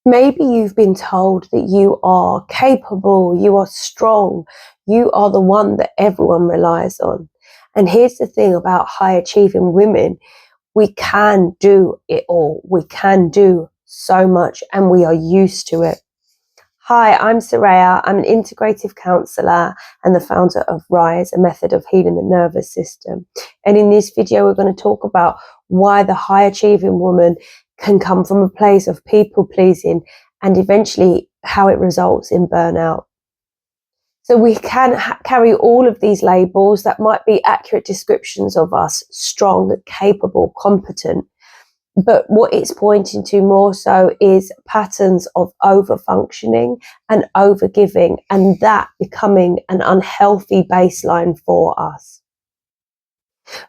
Maybe you've been told that you are capable, you are strong, you are the one that everyone relies on. And here's the thing about high achieving women: we can do it all. We can do so much, and we are used to it. Hi, I'm Soraya. I'm an integrative counsellor and the founder of Rise, a method of healing the nervous system. And in this video, we're going to talk about why the high achieving woman can come from a place of people pleasing and eventually how it results in burnout. So we can carry all of these labels that might be accurate descriptions of us: strong, capable, competent. But what it's pointing to more so is patterns of over-functioning and over-giving, and that becoming an unhealthy baseline for us.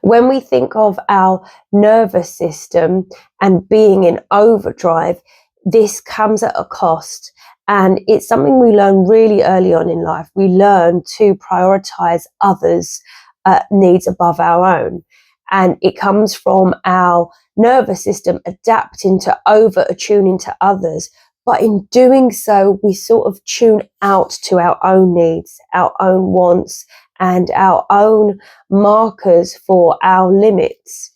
When we think of our nervous system and being in overdrive, this comes at a cost. And it's something we learn really early on in life. We learn to prioritize others' needs above our own. And it comes from our nervous system adapting to over-attuning to others. But in doing so, we sort of tune out to our own needs, our own wants, and our own markers for our limits.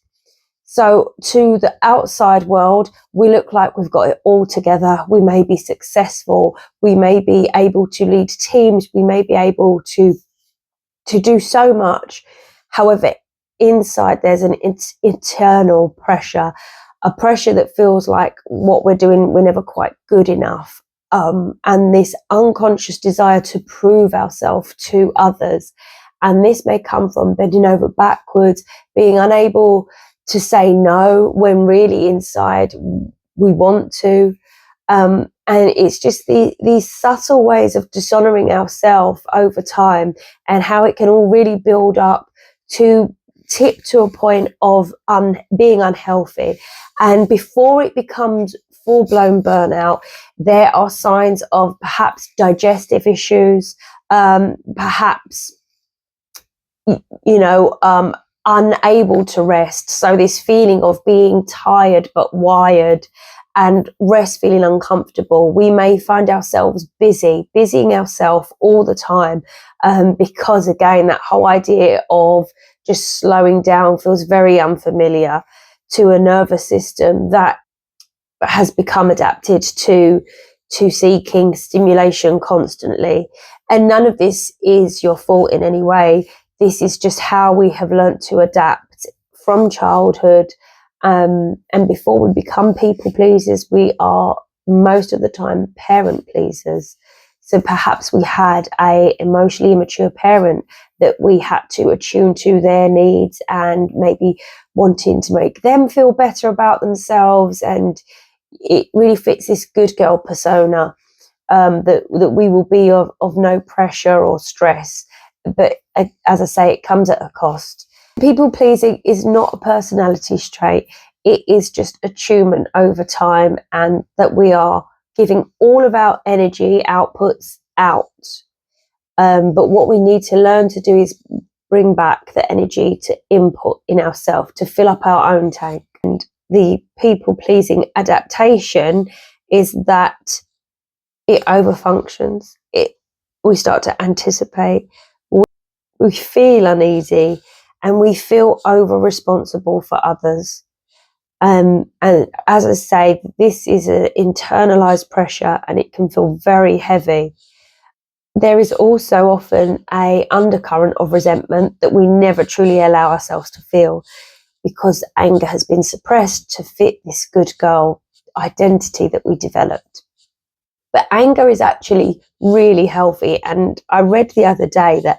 So to the outside world, we look like we've got it all together. We may be successful. We may be able to lead teams. We may be able to do so much. However, inside there's an internal pressure, a pressure that feels like what we're doing, we're never quite good enough. And this unconscious desire to prove ourselves to others. And this may come from bending over backwards, being unable to say no when really inside we want to. And it's just these subtle ways of dishonoring ourselves over time, and how it can all really build up to tip to a point of being unhealthy. And before it becomes full-blown burnout, there are signs of perhaps digestive issues, perhaps unable to rest. So this feeling of being tired but wired, and rest feeling uncomfortable. We may find ourselves busying ourselves all the time, because again, that whole idea of just slowing down feels very unfamiliar to a nervous system that has become adapted to seeking stimulation constantly. And none of this is your fault in any way. This is just how we have learnt to adapt from childhood. And before we become people pleasers, we are most of the time parent pleasers. So perhaps we had a emotionally immature parent that we had to attune to their needs, and maybe wanting to make them feel better about themselves. And it really fits this good girl persona, that we will be of no pressure or stress. But as I say, it comes at a cost. People pleasing is not a personality trait. It is just attunement over time, and that we are giving all of our energy outputs out. But what we need to learn to do is bring back the energy to input in ourselves, to fill up our own tank. And the people pleasing adaptation is that it overfunctions. We start to anticipate. We feel uneasy, and we feel over responsible for others. And as I say, this is an internalized pressure, and it can feel very heavy. There is also often a undercurrent of resentment that we never truly allow ourselves to feel, because anger has been suppressed to fit this good girl identity that we developed. But anger is actually really healthy. And I read the other day that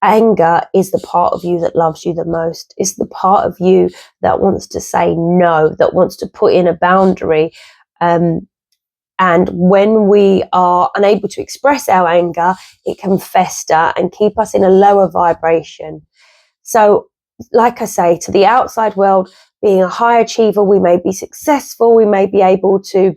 anger is the part of you that loves you the most. It's the part of you that wants to say no, that wants to put in a boundary. And when we are unable to express our anger, it can fester and keep us in a lower vibration. So, like I say, to the outside world, being a high achiever, we may be successful, we may be able to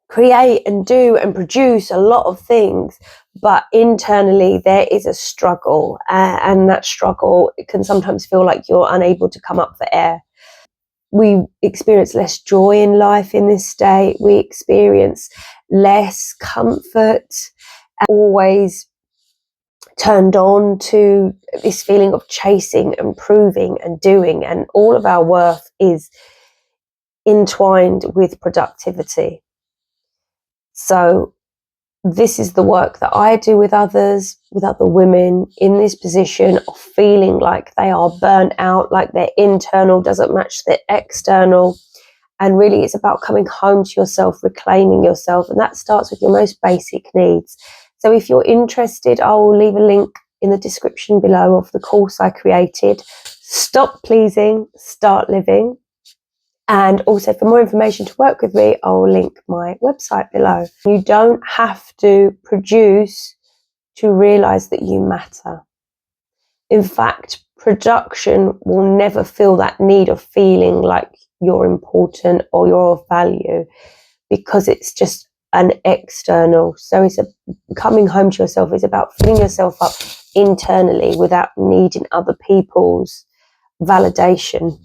create and do and produce a lot of things, but internally there is a struggle, and that struggle, it can sometimes feel like you're unable to come up for air. we experience less joy in life in this state. We experience less comfort, and always turned on to this feeling of chasing and proving and doing, and all of our worth is entwined with productivity. So this is the work that I do with others, with other women in this position of feeling like they are burnt out, like their internal doesn't match their external. And really it's about coming home to yourself, reclaiming yourself, and that starts with your most basic needs. So if you're interested, I will leave a link in the description below of the course I created, Stop Pleasing, Start Living. And also for more information to work with me, I'll link my website below. You don't have to produce to realize that you matter. In fact, production will never feel that need of feeling like you're important or you're of value, because it's just an external. So it's coming home to yourself is about filling yourself up internally without needing other people's validation.